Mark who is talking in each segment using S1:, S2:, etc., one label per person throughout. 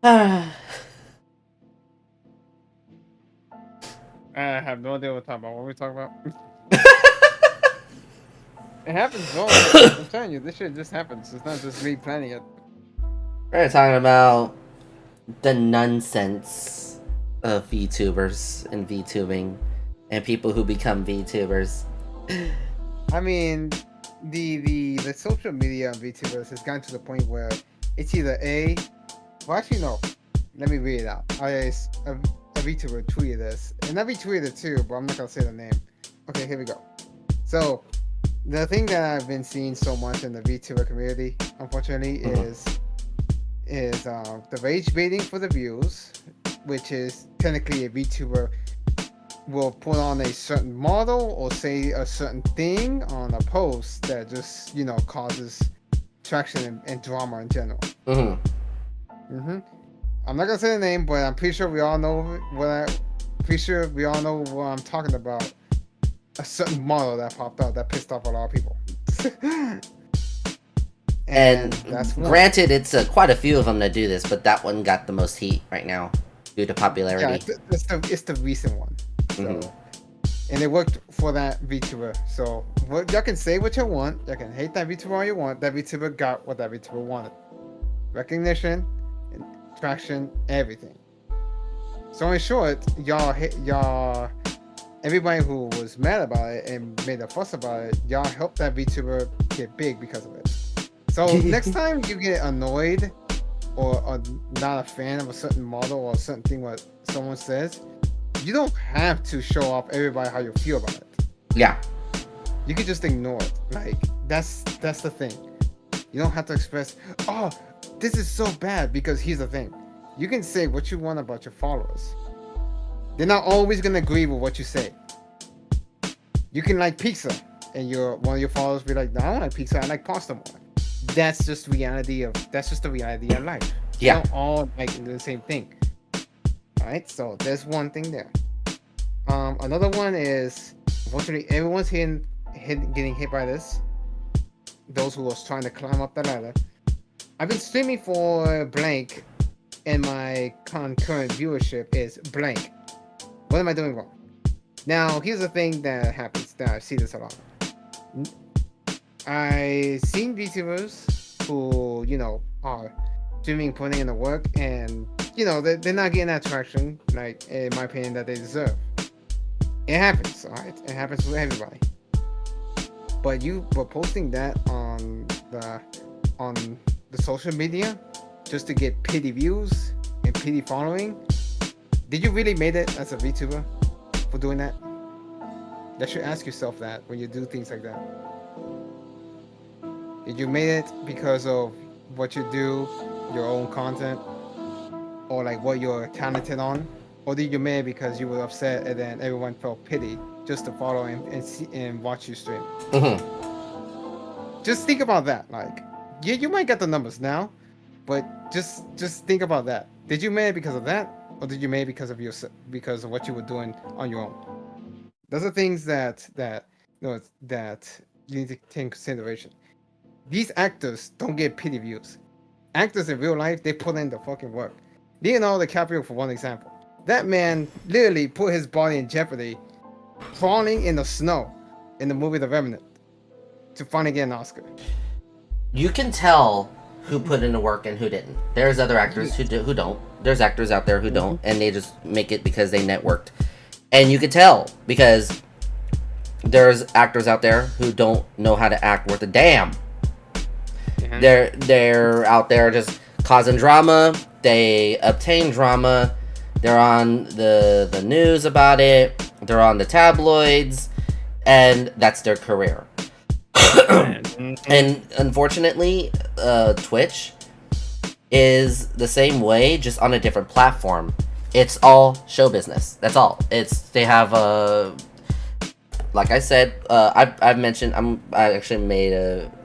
S1: I
S2: have no idea what we're talking about. What are we talking about? It happens, bro. I'm telling you, this shit just happens. It's not just me planning it.
S1: We're talking about the nonsense of VTubers and VTubing and people who become VTubers.
S2: I mean, the social media on VTubers has gotten to the point where it's either a, well, actually no, let me read it out. A VTuber tweeted this, and I retweeted it too, but I'm not gonna say the name. Okay, here we go. So the thing that I've been seeing so much in the VTuber community, unfortunately, is the rage baiting for the views, which is technically a VTuber will put on a certain model or say a certain thing on a post that just causes traction and drama in general. I'm not gonna say the name, but I'm pretty sure we all know pretty sure we all know what I'm talking about. A certain model that popped out that pissed off a lot of people.
S1: And
S2: that's
S1: granted, it's quite a few of them that do this, but that one got the most heat right now due to popularity.
S2: Yeah, it's the recent one. So, and it worked for that VTuber. So y'all can say what you want. Y'all can hate that VTuber all you want. That VTuber got what that VTuber wanted: recognition, and traction, everything. So in short, everybody who was mad about it and made a fuss about it, y'all helped that VTuber get big because of it. So next time you get annoyed or not a fan of a certain model or a certain thing what someone says, you don't have to show off everybody how you feel about it.
S1: Yeah.
S2: You can just ignore it. Like that's the thing. You don't have to express, oh, this is so bad, because here's the thing. You can say what you want about your followers. They're not always gonna agree with what you say. You can like pizza, and one of your followers be like, no, I don't like pizza, I like pasta more. That's just the reality of life.
S1: Yeah.
S2: We don't all like the same thing. Alright, so there's one thing there. Another one is, unfortunately, everyone's getting hit by this. Those who was trying to climb up the ladder. I've been streaming for blank, and my concurrent viewership is blank. What am I doing wrong? Now, here's the thing that happens. That I see this a lot. I've seen VTubers who, are streaming, putting in the work, and, they're not getting that traction, like, in my opinion, that they deserve. It happens, alright? It happens with everybody. But you were posting that on the social media just to get pity views and pity following. Did you really made it as a VTuber for doing that? You should ask yourself that when you do things like that. Did you made it because of what you do, your own content, or like what you're talented on? Or did you made it because you were upset and then everyone felt pity just to follow and see and watch you stream? Just think about that. Like, yeah, you might get the numbers now, but just think about that. Did you made it because of that, or did you made it because of what you were doing on your own? Those are things that you need to take in consideration. These actors don't get pity views. Actors in real life, they put in the fucking work. Leonardo DiCaprio, for one example, that man literally put his body in jeopardy, crawling in the snow in the movie The Revenant, to finally get an Oscar.
S1: You can tell who put in the work and who didn't. There's other actors who don't. There's actors out there who don't, and they just make it because they networked. And you can tell because there's actors out there who don't know how to act worth a damn. They're out there just causing drama. They obtain drama. They're on the news about it. They're on the tabloids, and that's their career. And unfortunately, Twitch is the same way, just on a different platform. It's all show business. That's all. They have like I said, I've mentioned I actually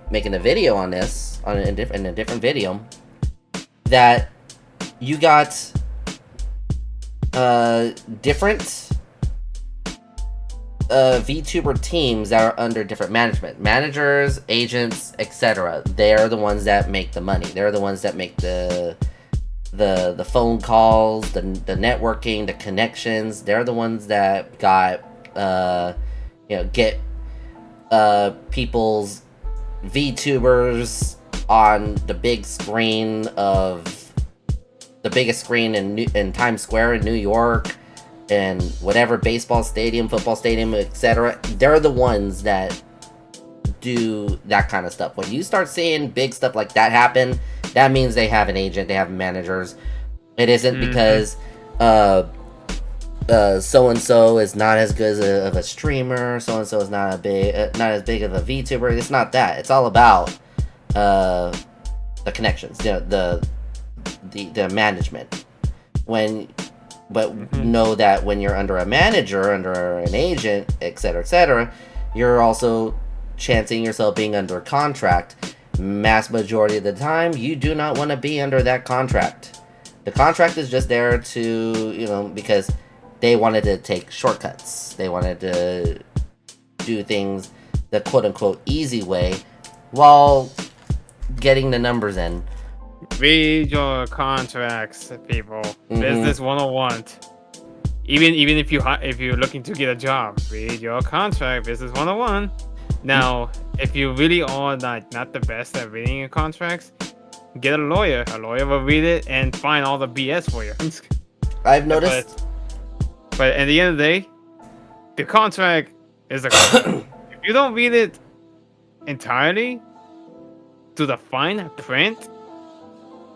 S1: making a video on this in a different video, that you got different VTuber teams that are under different managers, agents, etc. They're the ones that make the money. They're the ones that make the the phone calls, the networking, the connections. They're the ones that got get people's VTubers on the big screen of the biggest screen in Times Square in New York, and whatever baseball stadium, football stadium, etc. They're the ones that do that kind of stuff. When you start seeing big stuff like that happen, that means they have an agent, they have managers. It isn't because so and so is not as good of a streamer, so and so is not as big of a VTuber. It's not that. It's all about the connections, the management. Know that when you're under a manager, under an agent, etc., you're also chancing yourself being under a contract. Mass majority of the time, you do not want to be under that contract. The contract is just there to, because they wanted to take shortcuts. They wanted to do things the quote-unquote easy way while getting the numbers in.
S3: Read your contracts, people. Business 101. Even if you're looking to get a job, read your contract. Business 101. Now, if you really are not the best at reading your contracts, get a lawyer. A lawyer will read it and find all the BS for you.
S1: I've noticed.
S3: But at the end of the day, the contract is a contract. If you don't read it entirely to the fine print,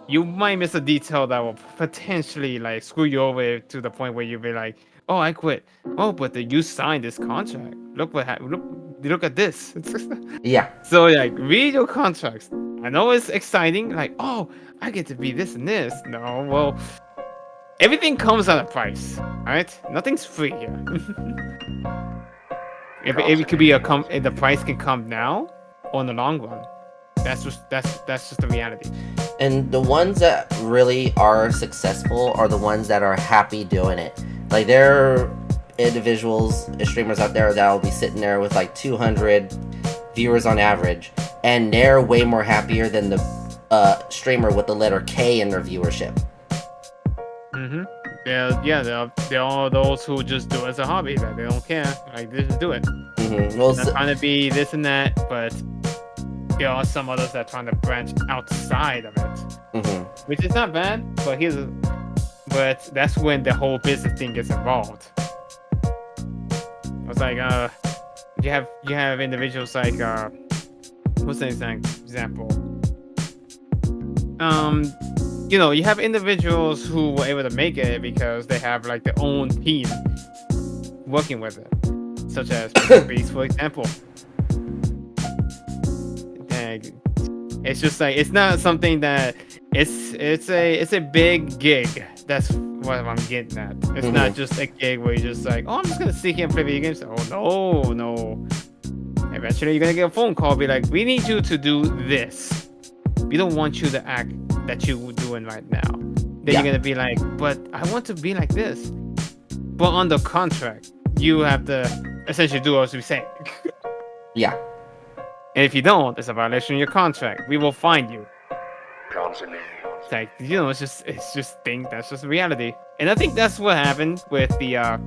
S3: you might miss a detail that will potentially screw you over to the point where you'll be like, "Oh, I quit." Oh, but you signed this contract. Look what happened. Look at this.
S1: Yeah.
S3: So read your contracts. I know it's exciting. Oh, I get to be this and this. No, well, everything comes at a price. All right, nothing's free here. if it could be the price can come now or in the long run. That's just the reality.
S1: And the ones that really are successful are the ones that are happy doing it. There are individuals, streamers out there that will be sitting there with 200 viewers on average, and they're way more happier than the streamer with the letter K in their viewership.
S3: There are those who just do it as a hobby, that they don't care. They just do it.
S1: Well,
S3: not trying to be this and that, but there are some others that are trying to branch outside of it, which is not bad. But that's when the whole business thing gets involved. It's you have individuals what's an example? You have individuals who were able to make it because they have their own team working with it, such as Beast, for example. It's just it's not something that it's a big gig. That's what I'm getting at. It's not just a gig where you're just oh, I'm just gonna sit here and play video games. Oh no. Eventually you're gonna get a phone call, be like, we need you to do this. We don't want you to act that you're doing right now. Then you're gonna be like, but I want to be like this. But on the contract, you have to essentially do as we say.
S1: Yeah.
S3: And if you don't, it's a violation of your contract. We will fine you. It's just reality. And I think that's what happened with can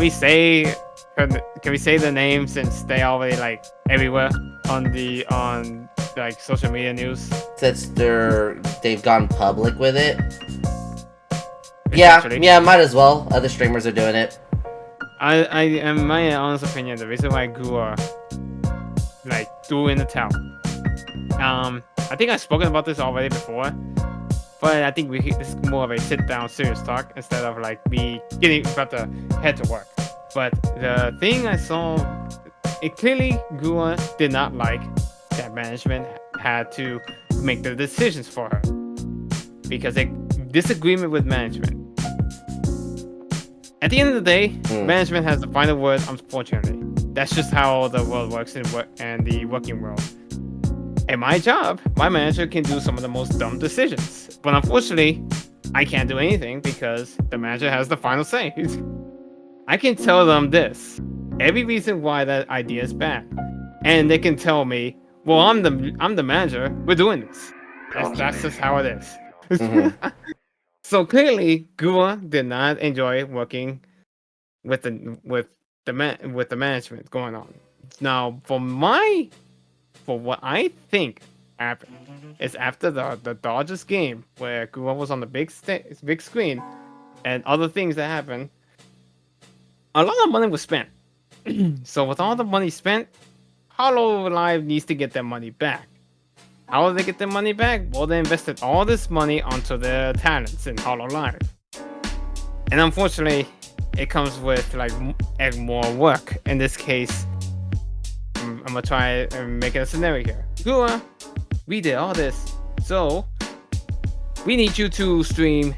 S3: we say the name, since they already everywhere on social media news?
S1: Since they've gone public with it. Yeah, might as well. Other streamers are doing it. In my
S3: honest opinion, the reason why Gura threw in the towel. I think I've spoken about this already before, but I think this is more of a sit-down, serious talk instead of me getting about to head to work. But the thing I saw, it clearly Gura did not like that management had to make the decisions for her because disagreement with management. At the end of the day, management has the final word, unfortunately. That's just how the world works and the working world. In my job, my manager can do some of the most dumb decisions. But unfortunately, I can't do anything because the manager has the final say. I can tell them this, every reason why that idea is bad. And they can tell me, well, I'm the manager, we're doing this. That's just how it is.
S1: Mhm.
S3: So clearly, Gura did not enjoy working with the management going on. Now, for what I think happened is after the Dodgers game where Gura was on the big screen and other things that happened, a lot of money was spent. So with all the money spent, Hollow Live needs to get their money back. How will they get their money back? Well, they invested all this money onto their talents in Hollow Live. And unfortunately, it comes with like more work. In this case, I'm gonna try and make a scenario here. Gura, we did all this. So, we need you to stream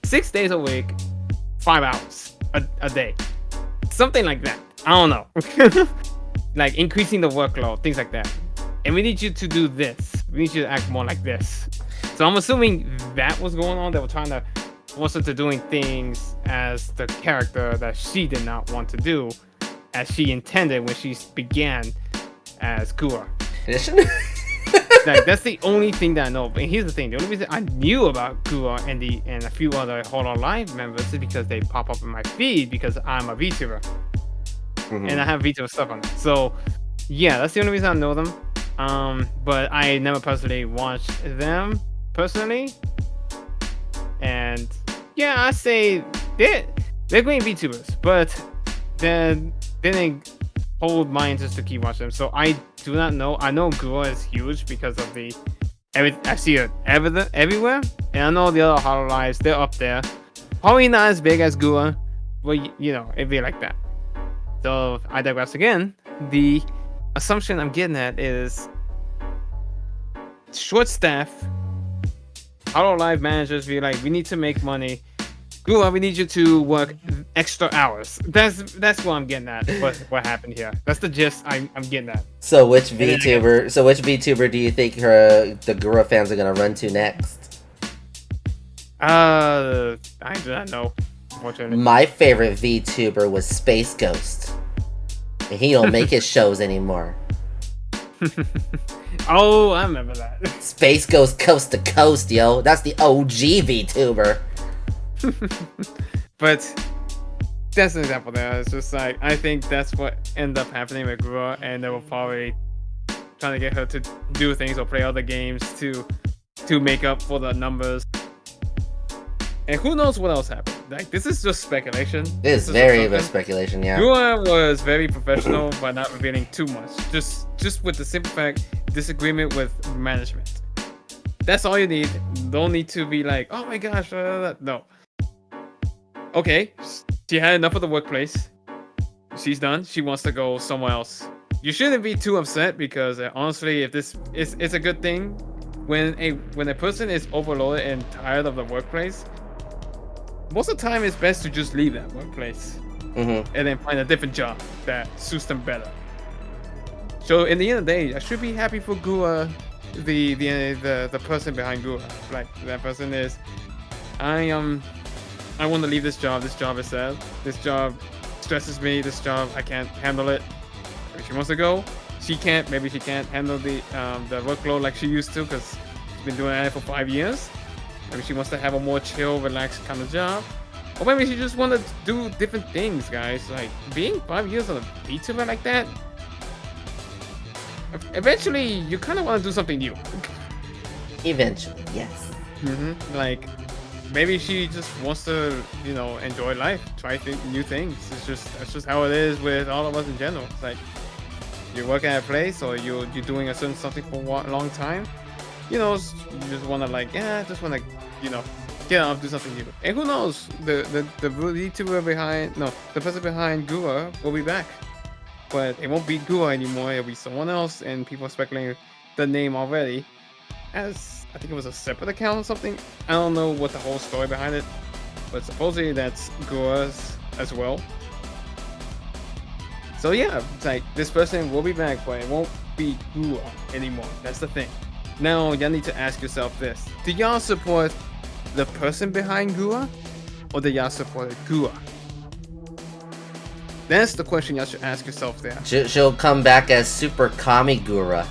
S3: 6 days a week, 5 hours a day. Something like that. I don't know. Like increasing the workload, things like that. And we need you to do this. We need you to act more like this. So I'm assuming that was going on. They were trying to force her to doing things as the character that she did not want to do, as she intended when she began as Gura. Like that's the only thing that I know. But here's the thing: the only reason I knew about Gura and a few other Hollow Live members is because they pop up in my feed because I'm a VTuber. And I have VTuber stuff on it. So yeah, that's the only reason I know them. But I never personally watched them personally. And yeah, I say they're great VTubers, but they didn't hold my interest to keep watching them. So I do not know. I know Gura is huge because of I see it everywhere. And I know the other Hollow Lives, they're up there. Probably not as big as Gura, but you know, it'd be like that. So I digress again. The assumption I'm getting at is short staff. Hollow Live managers be like, we need to make money. Gura, we need you to work extra hours. That's what I'm getting at. What happened here? That's the gist I'm getting at.
S1: So which VTuber do you think the Gura fans are gonna run to next?
S3: I do not know. Unfortunately.
S1: My favorite VTuber was Space Ghost. And he don't make his shows anymore.
S3: Oh, I remember that.
S1: Space Ghost Coast to Coast, yo. That's the OG VTuber.
S3: But that's an example there. It's just like, I think that's what ended up happening with Gura, and they were probably trying to get her to do things or play other games to make up for the numbers. And who knows what else happened? Like, this is just speculation.
S1: It is very much speculation, yeah.
S3: Gura was very professional by not revealing too much. Just with the simple fact, disagreement with management. That's all you need. Don't need to be like, oh my gosh, no. Okay, she had enough of the workplace. She's done. She wants to go somewhere else. You shouldn't be too upset because honestly, if this is, it's a good thing when a person is overloaded and tired of the workplace. Most of the time, it's best to just leave that workplace and then find a different job that suits them better. So, in the end of the day, I should be happy for Gura, the person behind Gura. Like that person is, I want to leave this job. This job is sad. This job stresses me. This job I can't handle it. If she wants to go, she can't. Maybe she can't handle the workload like she used to because she's been doing it for 5 years. Maybe she wants to have a more chill, relaxed kind of job. Or maybe she just wants to do different things, guys. Like, being 5 years on a VTuber like that, eventually, you kind of want to do something new.
S1: Eventually, yes.
S3: Like, maybe she just wants to, enjoy life, try new things. That's just how it is with all of us in general. It's like, you're working at a place or you're doing a certain something for a long time. You just want to get out, do something new. And who knows, the VTuber the person behind Gura will be back. But it won't be Gura anymore, it'll be someone else, and people are speculating the name already. As, I think it was a separate account or something. I don't know what the whole story behind it. But supposedly that's Gura's as well. So yeah, it's like, this person will be back, but it won't be Gura anymore. That's the thing. Now, y'all need to ask yourself this. Do y'all support the person behind Gura? Or do y'all support Gura? That's the question y'all should ask yourself there.
S1: She'll come back as Super Kami Gura.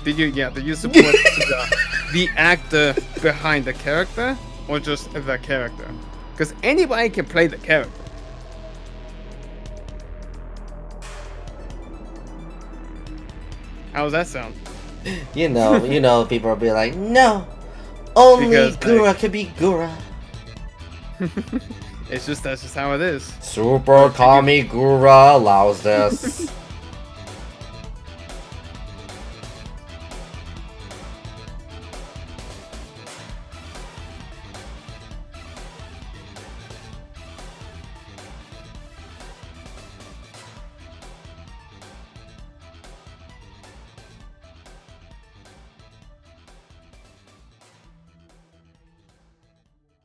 S3: Did you support Gura? the actor behind the character or just the character? Because anybody can play the character. How does that sound?
S1: You know, people will be like, no, only
S3: Because,
S1: Gura could be Gura.
S3: It's just that's just how it is.
S1: Super Kami Gura allows this.